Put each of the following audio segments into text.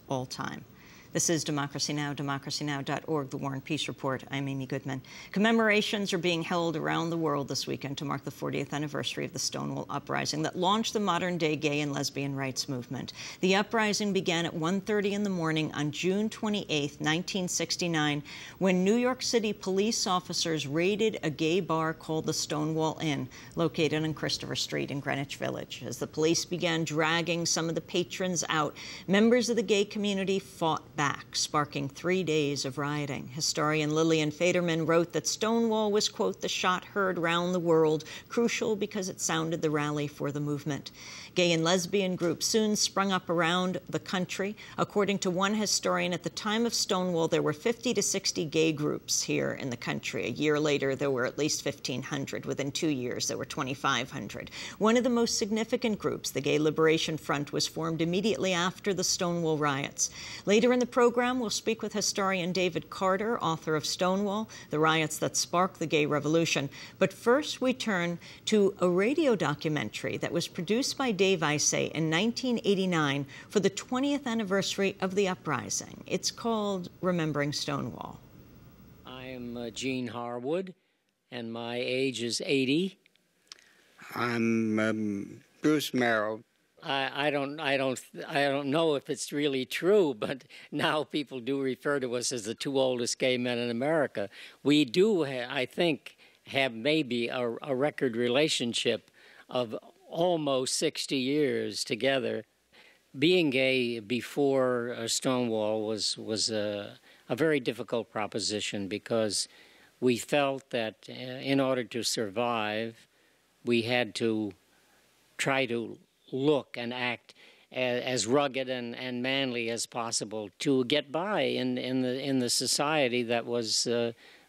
all time. This is Democracy Now!, democracynow.org, The War and Peace Report. I'm Amy Goodman. Commemorations are being held around the world this weekend to mark the 40th anniversary of the Stonewall Uprising that launched the modern-day gay and lesbian rights movement. The uprising began at 1:30 in the morning on June 28, 1969, when New York City police officers raided a gay bar called the Stonewall Inn, located on Christopher Street in Greenwich Village. As the police began dragging some of the patrons out, members of the gay community fought back, sparking 3 days of rioting. Historian Lillian Faderman wrote that Stonewall was, quote, the shot heard round the world, crucial because it sounded the rally for the movement. Gay and lesbian groups soon sprung up around the country. According to one historian, at the time of Stonewall, there were 50 to 60 gay groups here in the country. A year later, there were at least 1,500. Within 2 years, there were 2,500. One of the most significant groups, the Gay Liberation Front, was formed immediately after the Stonewall riots. Later in the program, we'll speak with historian David Carter, author of Stonewall, the riots that sparked the gay revolution. But first, we turn to a radio documentary that was produced by Dave Isay in 1989 for the 20th anniversary of the uprising. It's called Remembering Stonewall. I am Gene Harwood, and my age is 80. I'm Bruce Merrill. I don't know if it's really true, but now people do refer to us as the two oldest gay men in America. We do, I think, have maybe a record relationship of almost 60 years together. Being gay before Stonewall was a very difficult proposition because we felt that in order to survive, we had to try to look and act as rugged and manly as possible to get by in the society that was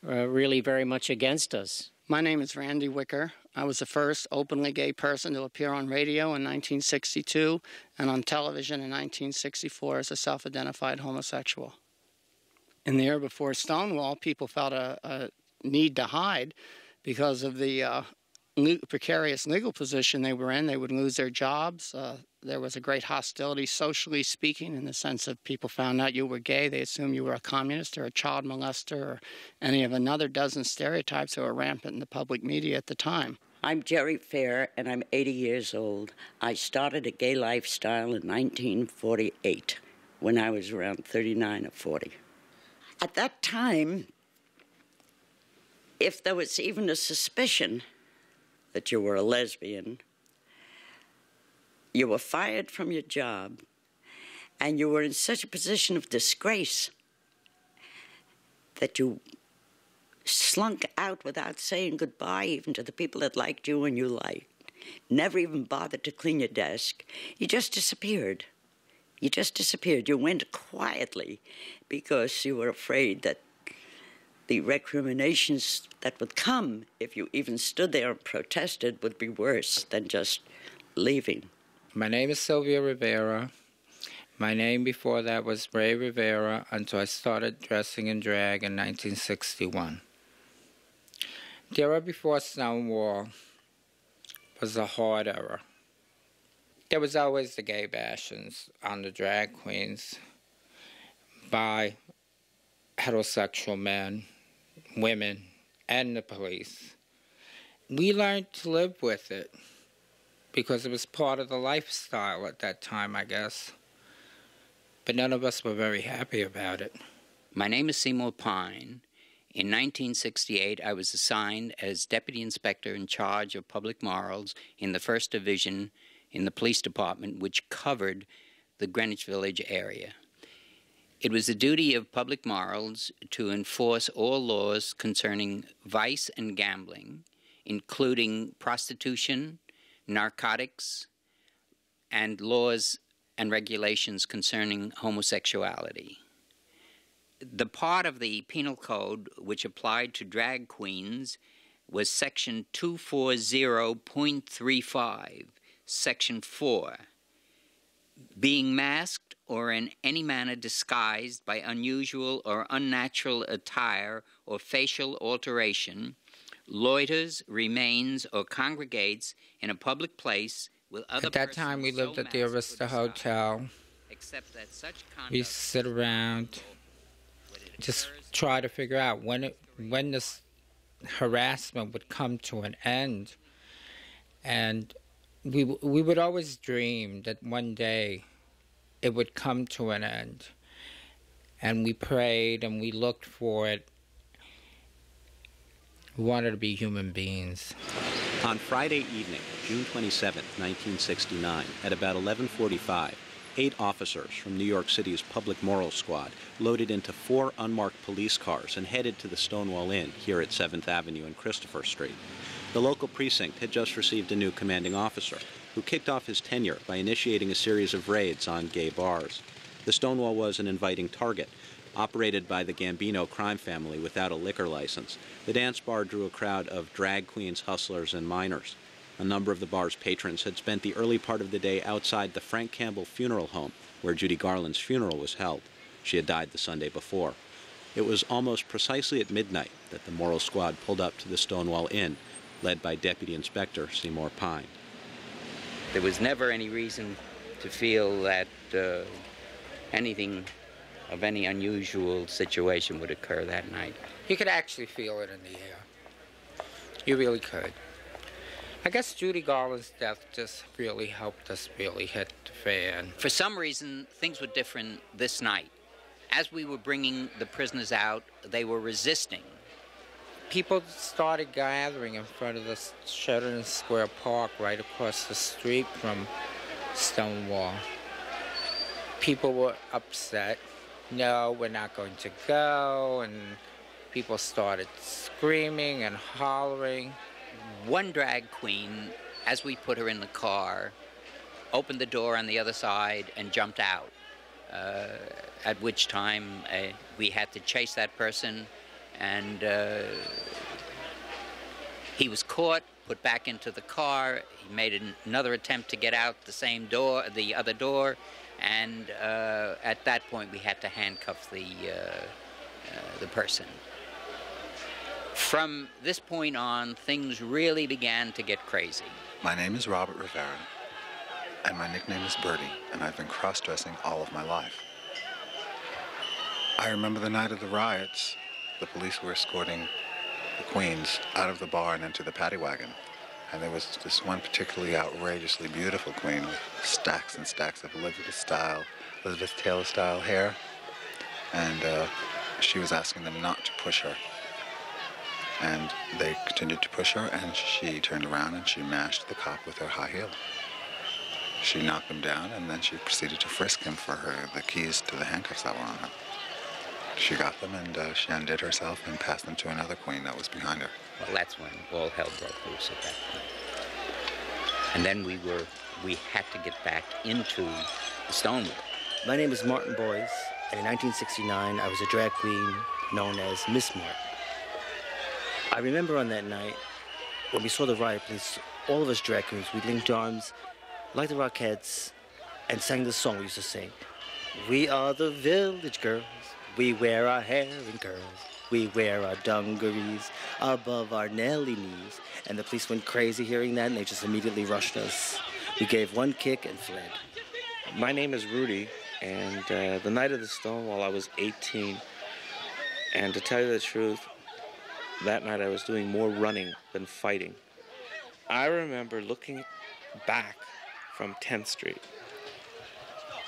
really very much against us. My name is Randy Wicker. I was the first openly gay person to appear on radio in 1962 and on television in 1964 as a self-identified homosexual. In the year before Stonewall, people felt a need to hide because of the precarious legal position they were in. They would lose their jobs. There was a great hostility, socially speaking, in the sense of people found out you were gay, they assumed you were a communist or a child molester or any of another dozen stereotypes that were rampant in the public media at the time. I'm Jerry Fair, and I'm 80 years old. I started a gay lifestyle in 1948 when I was around 39 or 40. At that time, if there was even a suspicion that you were a lesbian, you were fired from your job, and you were in such a position of disgrace that you slunk out without saying goodbye even to the people that liked you and you liked. Never even bothered to clean your desk. You just disappeared. You just disappeared. You went quietly because you were afraid that the recriminations that would come if you even stood there and protested would be worse than just leaving. My name is Sylvia Rivera. My name before that was Ray Rivera until I started dressing in drag in 1961. The era before Stonewall was a hard era. There was always the gay bashings on the drag queens by heterosexual men, women, and the police. We learned to live with it because it was part of the lifestyle at that time, I guess. But none of us were very happy about it. My name is Seymour Pine. In 1968, I was assigned as Deputy Inspector in charge of public morals in the 1st Division in the Police Department, which covered the Greenwich Village area. It was the duty of public morals to enforce all laws concerning vice and gambling, including prostitution, narcotics, and laws and regulations concerning homosexuality. The part of the penal code which applied to drag queens was Section 240.35, Section 4. Being masked or in any manner disguised by unusual or unnatural attire or facial alteration, loiters, remains, or congregates in a public place with other persons. At that time, we lived at the Arista Hotel accept that such conduct... We sit around, just try to figure out when this harassment would come to an end. And we would always dream that one day it would come to an end. And we prayed and we looked for it. We wanted to be human beings. On Friday evening, June 27, 1969, at about 11:45, 8 officers from New York City's Public Morals Squad loaded into 4 unmarked police cars and headed to the Stonewall Inn here at 7th Avenue and Christopher Street. The local precinct had just received a new commanding officer, who kicked off his tenure by initiating a series of raids on gay bars. The Stonewall was an inviting target. Operated by the Gambino crime family without a liquor license, the dance bar drew a crowd of drag queens, hustlers, and minors. A number of the bar's patrons had spent the early part of the day outside the Frank Campbell Funeral Home, where Judy Garland's funeral was held. She had died the Sunday before. It was almost precisely at midnight that the Moral Squad pulled up to the Stonewall Inn, led by Deputy Inspector Seymour Pine. There was never any reason to feel that anything of any unusual situation would occur that night. You could actually feel it in the air. You really could. I guess Judy Garland's death just really helped us really hit the fan. For some reason, things were different this night. As we were bringing the prisoners out, they were resisting. People started gathering in front of the Sheridan Square Park right across the street from Stonewall. People were upset. No, we're not going to go, and people started screaming and hollering. One drag queen, as we put her in the car, opened the door on the other side and jumped out, at which time we had to chase that person, and he was caught, put back into the car. He made another attempt to get out the other door, and at that point we had to handcuff the person. From this point on, things really began to get crazy. My name is Robert Rivera, and my nickname is Birdie, and I've been cross-dressing all of my life. I remember the night of the riots. The police were escorting the queens out of the bar and into the paddy wagon. And there was this one particularly outrageously beautiful queen with stacks and stacks of Elizabeth Taylor style hair. And she was asking them not to push her. And they continued to push her, and she turned around and she mashed the cop with her high heel. She knocked him down, and then she proceeded to frisk him for the keys to the handcuffs that were on him. She got them, and she undid herself and passed them to another queen that was behind her. Well, that's when all hell broke loose at that point. And then we had to get back into the Stonewall. My name is Martin Boyce, and in 1969, I was a drag queen known as Miss Martin. I remember on that night, when we saw the riot police, all of us drag queens, we linked arms like the Rockettes and sang the song we used to sing. We are the village girls. We wear our hair in curls. We wear our dungarees above our Nelly knees. And the police went crazy hearing that, and they just immediately rushed us. We gave one kick and fled. My name is Rudy, and the night of the Stonewall, I was 18. And to tell you the truth, that night I was doing more running than fighting. I remember looking back from 10th Street,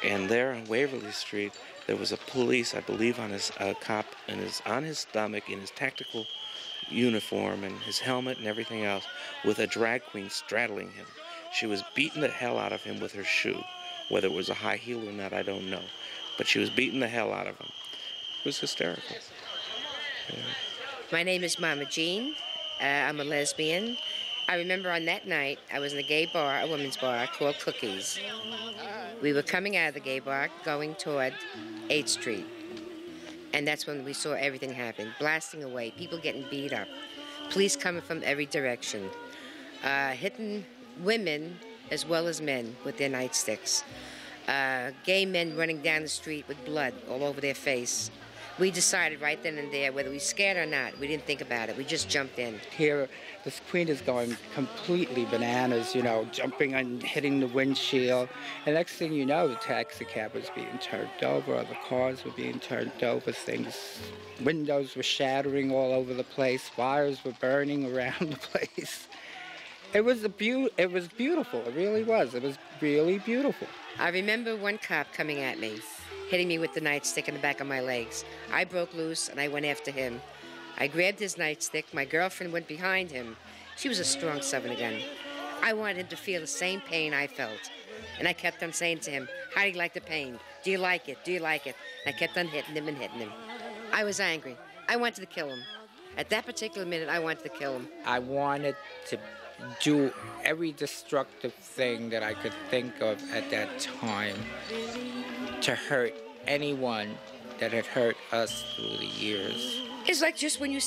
and there on Waverly Street, there was a police, I believe, on his cop, and on his stomach in his tactical uniform and his helmet and everything else, with a drag queen straddling him. She was beating the hell out of him with her shoe. Whether it was a high heel or not, I don't know. But she was beating the hell out of him. It was hysterical. Yeah. My name is Mama Jean. I'm a lesbian. I remember on that night, I was in a gay bar, a women's bar called Cookies. We were coming out of the gay bar, going toward 8th Street. And that's when we saw everything happen, blasting away, people getting beat up, police coming from every direction, hitting women as well as men with their nightsticks, gay men running down the street with blood all over their face, We decided right then and there whether we were scared or not. We didn't think about it. We just jumped in. Here, this queen is going completely bananas, you know, jumping and hitting the windshield. And next thing you know, the taxi cab was being turned over, other cars were being turned over, windows were shattering all over the place, fires were burning around the place. It was beautiful. It really was. It was really beautiful. I remember one cop coming at me, hitting me with the nightstick in the back of my legs. I broke loose and I went after him. I grabbed his nightstick. My girlfriend went behind him. She was a strong Southerner gun. I wanted him to feel the same pain I felt. And I kept on saying to him, how do you like the pain? Do you like it? Do you like it? And I kept on hitting him and hitting him. I was angry. I wanted to kill him. At that particular minute, I wanted to kill him. I wanted to do every destructive thing that I could think of at that time to hurt anyone that had hurt us through the years. It's like just when you